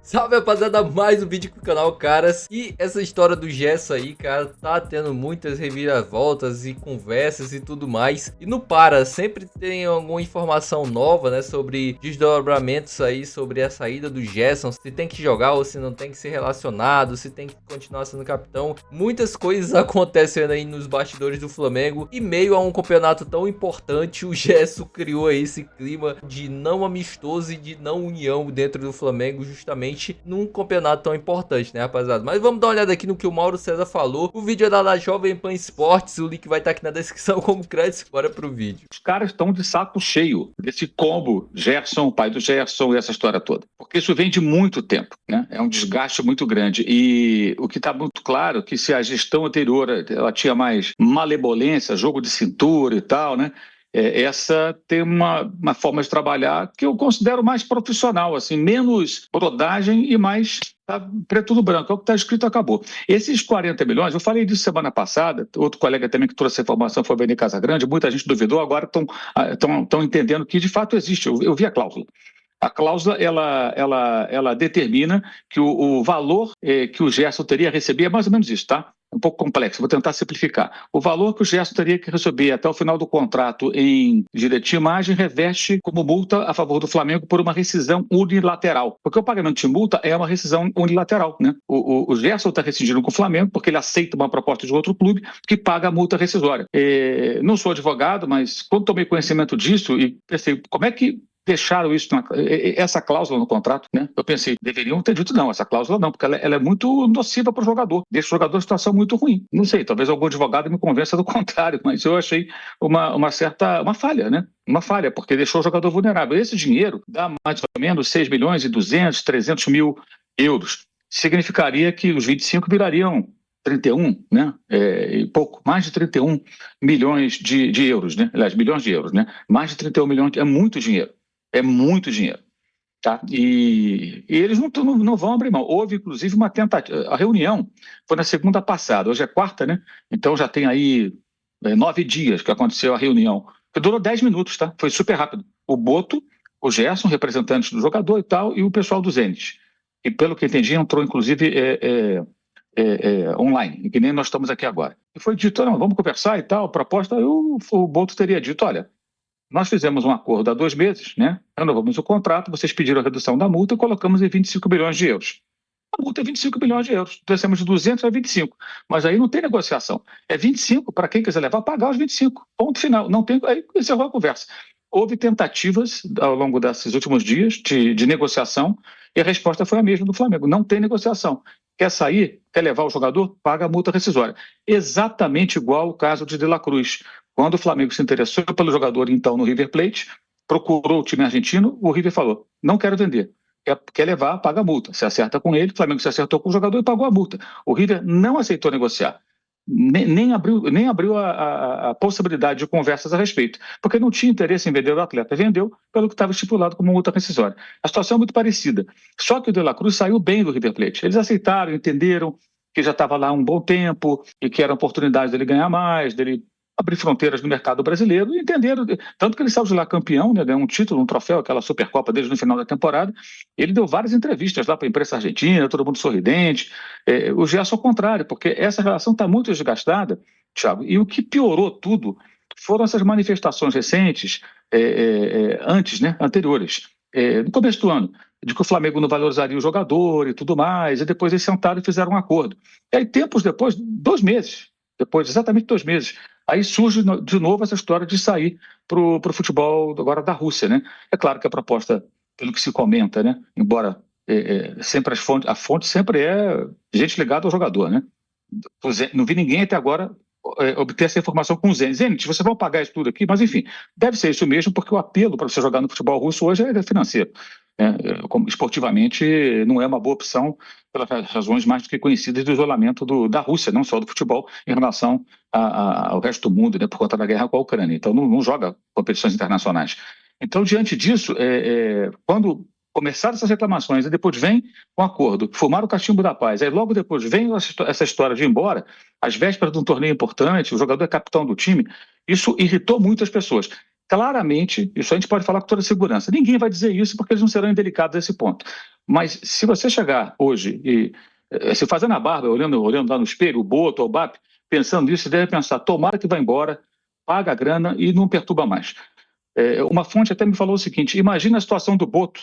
Salve, rapaziada, mais um vídeo pro canal, caras. E essa história do Gerson aí, cara, tá tendo muitas reviravoltas e conversas e tudo mais. E não para, sempre tem alguma informação nova, né, sobre desdobramentos aí, sobre a saída do Gerson. Se tem que jogar ou se não tem que ser relacionado, se tem que continuar sendo capitão. Muitas coisas acontecendo aí nos bastidores do Flamengo. E meio a um campeonato tão importante, o Gerson criou aí esse clima de não amistoso e de não união dentro do Flamengo, justamente num campeonato tão importante, né, rapaziada? Mas vamos dar uma olhada aqui no que o Mauro César falou. O vídeo é da Jovem Pan Esportes, o link vai estar aqui na descrição como crédito. Bora pro vídeo. Os caras estão de saco cheio desse combo Gerson, pai do Gerson e essa história toda. Porque isso vem de muito tempo, né? É um desgaste muito grande. E o que está muito claro é que se a gestão anterior ela tinha mais malebolência, jogo de cintura e tal, né? Essa tem uma forma de trabalhar que eu considero mais profissional, assim, menos brodagem e mais preto no branco. É o que está escrito, acabou. Esses 40 milhões, eu falei disso semana passada, outro colega também que trouxe essa informação foi o Vene Casagrande, muita gente duvidou, agora estão entendendo que de fato existe. Eu vi a cláusula. A cláusula, ela determina que o valor que o Gerson teria a receber é mais ou menos isso, tá? É um pouco complexo, vou tentar simplificar. O valor que o Gerson teria que receber até o final do contrato em direito de imagem reveste como multa a favor do Flamengo por uma rescisão unilateral. Porque o pagamento de multa é uma rescisão unilateral, né? O Gerson está rescindindo com o Flamengo porque ele aceita uma proposta de outro clube que paga a multa rescisória. Não sou advogado, mas quando tomei conhecimento disso e pensei, como é que deixaram isso, essa cláusula no contrato, né? Eu pensei, deveriam ter dito não, essa cláusula não, porque ela é muito nociva para o jogador, deixa o jogador em situação muito ruim. Não sei, talvez algum advogado me convença do contrário, mas eu achei uma falha, né? Uma falha, porque deixou o jogador vulnerável. Esse dinheiro dá mais ou menos 6 milhões e 200, 300 mil euros. Significaria que os 25 virariam 31, né? E pouco, mais de 31 milhões de euros, né? Aliás, milhões de euros, né? Mais de 31 milhões, é muito dinheiro. É muito dinheiro. Tá? E eles não vão abrir mão. Houve, inclusive, uma tentativa. A reunião foi na segunda passada, hoje é quarta, né? Então já tem aí 9 dias que aconteceu a reunião, que durou 10 minutos, tá? Foi super rápido. O Boto, o Gerson, representantes do jogador e tal, e o pessoal do Zenit. E pelo que entendi, entrou, inclusive, online, que nem nós estamos aqui agora. E foi dito, não, vamos conversar e tal, a proposta, o Boto teria dito, olha, nós fizemos um acordo há 2 meses, né? Renovamos o contrato, vocês pediram a redução da multa e colocamos em 25 bilhões de euros. A multa é 25 bilhões de euros. Descemos de 200 a 25. Mas aí não tem negociação. É 25 para quem quiser levar, pagar os 25. Ponto final. Não tem, aí encerrou a conversa. Houve tentativas ao longo desses últimos dias de negociação e a resposta foi a mesma do Flamengo. Não tem negociação. Quer sair? Quer levar o jogador? Paga a multa rescisória. Exatamente igual o caso de La Cruz. Quando o Flamengo se interessou pelo jogador, então, no River Plate, procurou o time argentino, o River falou, não quero vender. Quer levar, paga a multa. Se acerta com ele, o Flamengo se acertou com o jogador e pagou a multa. O River não aceitou negociar. Nem abriu a possibilidade de conversas a respeito, porque não tinha interesse em vender o atleta. Vendeu pelo que estava estipulado como multa rescisória. A situação é muito parecida. Só que o De La Cruz saiu bem do River Plate. Eles aceitaram, entenderam que já estava lá há um bom tempo e que era a oportunidade dele ganhar mais, dele abrir fronteiras no mercado brasileiro e entenderam, tanto que ele saiu de lá campeão, né, ganhou um título, um troféu, aquela Supercopa deles no final da temporada. Ele deu várias entrevistas lá para a imprensa argentina, todo mundo sorridente. O Gerson ao contrário, porque essa relação está muito desgastada, Thiago, e o que piorou tudo foram essas manifestações recentes, anteriores, no começo do ano, de que o Flamengo não valorizaria o jogador e tudo mais, e depois eles sentaram e fizeram um acordo. E aí, tempos depois, 2 meses, depois, exatamente 2 meses, aí surge de novo essa história de sair para o futebol agora da Rússia, né? É claro que a proposta, pelo que se comenta, né? Embora sempre a fonte sempre é gente ligada ao jogador, né? Não vi ninguém até agora obter essa informação com o Zenit. Zenit, vocês vão pagar isso tudo aqui, mas enfim, deve ser isso mesmo, porque o apelo para você jogar no futebol russo hoje é financeiro. Esportivamente não é uma boa opção pelas razões mais do que conhecidas do isolamento da Rússia, não só do futebol, em relação ao resto do mundo, né, por conta da guerra com a Ucrânia. Então não joga competições internacionais. Então, diante disso, quando começaram essas reclamações e depois vem um acordo, formar o cachimbo da paz, aí logo depois vem essa história de ir embora, às vésperas de um torneio importante, o jogador é capitão do time, isso irritou muitas pessoas. claramente, isso a gente pode falar com toda segurança. Ninguém vai dizer isso porque eles não serão indelicados a esse ponto. Mas se você chegar hoje e se fazendo a barba, olhando lá no espelho, o Boto, o BAP, pensando nisso, você deve pensar, tomara que vá embora, paga a grana e não perturba mais. Uma fonte até me falou o seguinte, imagina a situação do Boto,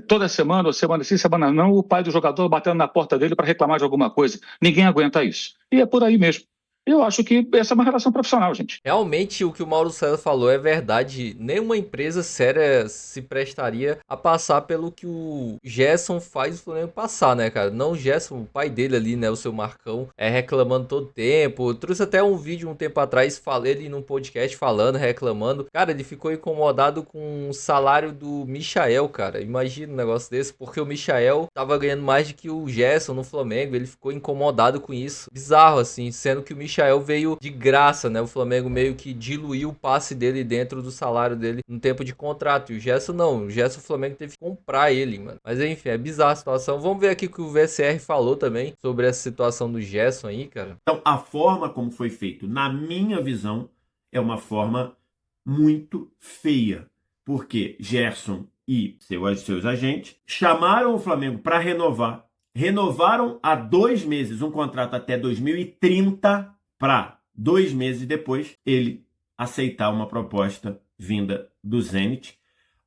toda semana, ou semana sim, semana não, o pai do jogador batendo na porta dele para reclamar de alguma coisa. Ninguém aguenta isso. E é por aí mesmo. Eu acho que essa é uma relação profissional, gente. Realmente, o que o Mauro César falou é verdade. Nenhuma empresa séria se prestaria a passar pelo que o Gerson faz o Flamengo passar, né, cara? Não o Gerson, o pai dele ali, né, o seu Marcão, reclamando todo tempo. Eu trouxe até um vídeo um tempo atrás, falei ele num podcast falando, reclamando. Cara, ele ficou incomodado com o salário do Michael, cara. Imagina um negócio desse, porque o Michael tava ganhando mais do que o Gerson no Flamengo. Ele ficou incomodado com isso. Bizarro, assim, sendo que o Michael veio de graça, né? O Flamengo meio que diluiu o passe dele dentro do salário dele no tempo de contrato. E o Gerson não. O Gerson, o Flamengo teve que comprar ele, mano. Mas enfim, é bizarra a situação. Vamos ver aqui o que o VSR falou também sobre essa situação do Gerson aí, cara. Então, a forma como foi feito, na minha visão, é uma forma muito feia. Porque Gerson e seus agentes chamaram o Flamengo para renovar. Renovaram há 2 meses um contrato até 2030 para 2 meses depois ele aceitar uma proposta vinda do Zenit.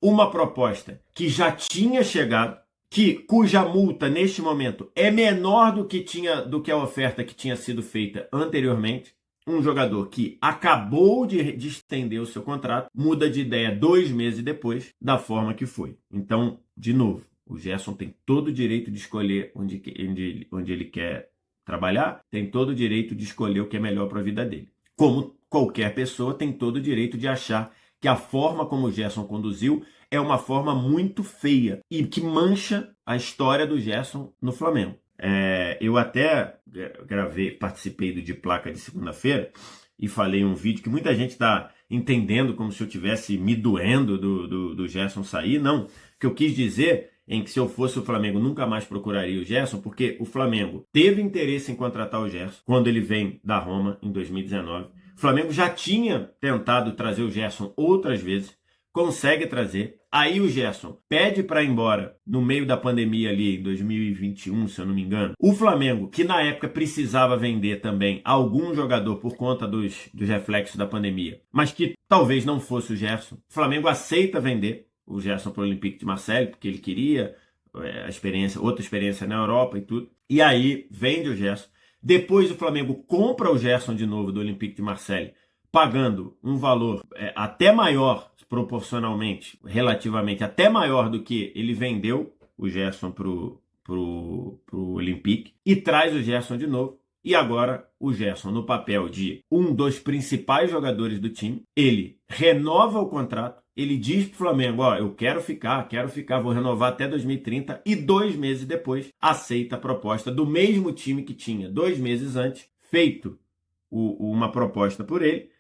Uma proposta que já tinha chegado, cuja multa neste momento é menor do que a oferta que tinha sido feita anteriormente. Um jogador que acabou de estender o seu contrato, muda de ideia 2 meses depois, da forma que foi. Então, de novo, o Gerson tem todo o direito de escolher onde ele quer trabalhar, tem todo o direito de escolher o que é melhor para a vida dele. Como qualquer pessoa tem todo o direito de achar que a forma como o Gerson conduziu é uma forma muito feia e que mancha a história do Gerson no Flamengo. Eu até participei do De Placa de segunda-feira e falei um vídeo que muita gente está entendendo como se eu estivesse me doendo do Gerson sair. Não, o que eu quis dizer em que se eu fosse o Flamengo nunca mais procuraria o Gerson, porque o Flamengo teve interesse em contratar o Gerson quando ele vem da Roma em 2019. O Flamengo já tinha tentado trazer o Gerson outras vezes, consegue trazer. Aí o Gerson pede para ir embora no meio da pandemia ali em 2021, se eu não me engano. O Flamengo, que na época precisava vender também algum jogador por conta dos reflexos da pandemia, mas que talvez não fosse o Gerson, o Flamengo aceita vender o Gerson para o Olympique de Marseille, porque ele queria outra experiência na Europa e tudo. E aí vende o Gerson. Depois o Flamengo compra o Gerson de novo do Olympique de Marseille, pagando um valor até maior, proporcionalmente, relativamente, até maior do que ele vendeu o Gerson pro Olympique, e traz o Gerson de novo. E agora o Gerson, no papel de um dos principais jogadores do time, ele renova o contrato, ele diz pro Flamengo, eu quero ficar, vou renovar até 2030, e 2 meses depois aceita a proposta do mesmo time que tinha 2 meses antes feito uma proposta por ele,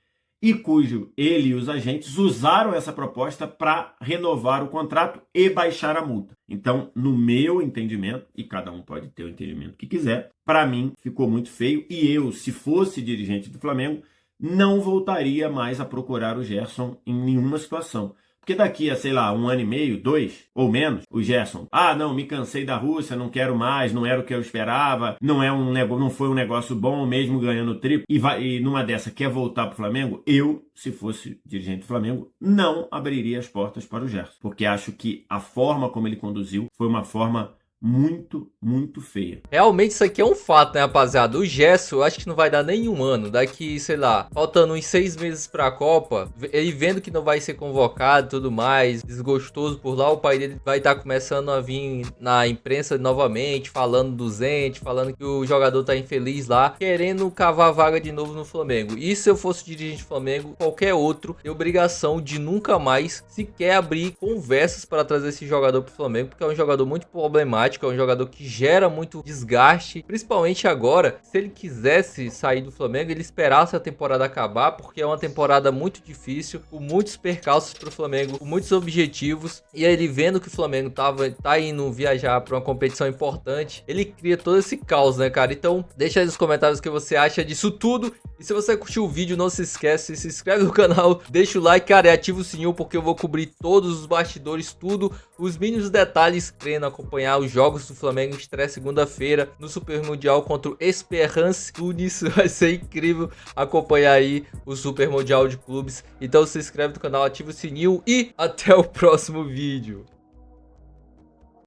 e cujo ele e os agentes usaram essa proposta para renovar o contrato e baixar a multa. Então, no meu entendimento, e cada um pode ter o entendimento que quiser, para mim ficou muito feio, e eu, se fosse dirigente do Flamengo, não voltaria mais a procurar o Gerson em nenhuma situação. Porque daqui a, 1 ano e meio, 2 ou menos, o Gerson, não, me cansei da Rússia, não quero mais, não era o que eu esperava, não foi um negócio bom, mesmo ganhando triplo, e numa dessa quer voltar para o Flamengo, eu, se fosse dirigente do Flamengo, não abriria as portas para o Gerson. Porque acho que a forma como ele conduziu foi uma forma muito, muito feia. Realmente isso aqui é um fato, né, rapaziada? O Gerson, eu acho que não vai dar nem 1 ano. Daqui, faltando uns 6 meses pra Copa, ele vendo que não vai ser convocado e tudo mais, desgostoso por lá, o pai dele vai estar começando a vir na imprensa novamente, falando do Zenit, falando que o jogador tá infeliz lá, querendo cavar vaga de novo no Flamengo. E se eu fosse dirigente do Flamengo, qualquer outro, tem obrigação de nunca mais sequer abrir conversas para trazer esse jogador pro Flamengo, porque é um jogador muito problemático, é um jogador que gera muito desgaste, principalmente agora. Se ele quisesse sair do Flamengo, ele esperasse a temporada acabar, porque é uma temporada muito difícil, com muitos percalços pro Flamengo, com muitos objetivos, e aí ele vendo que o Flamengo tá indo viajar para uma competição importante, ele cria todo esse caos, né, cara? Então deixa aí nos comentários o que você acha disso tudo. E se você curtiu o vídeo, não se esquece, se inscreve no canal, deixa o like, cara, e ativa o sininho porque eu vou cobrir todos os bastidores, tudo, os mínimos detalhes, querendo acompanhar os jogos do Flamengo em estreia segunda-feira no Super Mundial contra o Esperance Tunis. Vai ser incrível acompanhar aí o Super Mundial de Clubes. Então se inscreve no canal, ativa o sininho e até o próximo vídeo.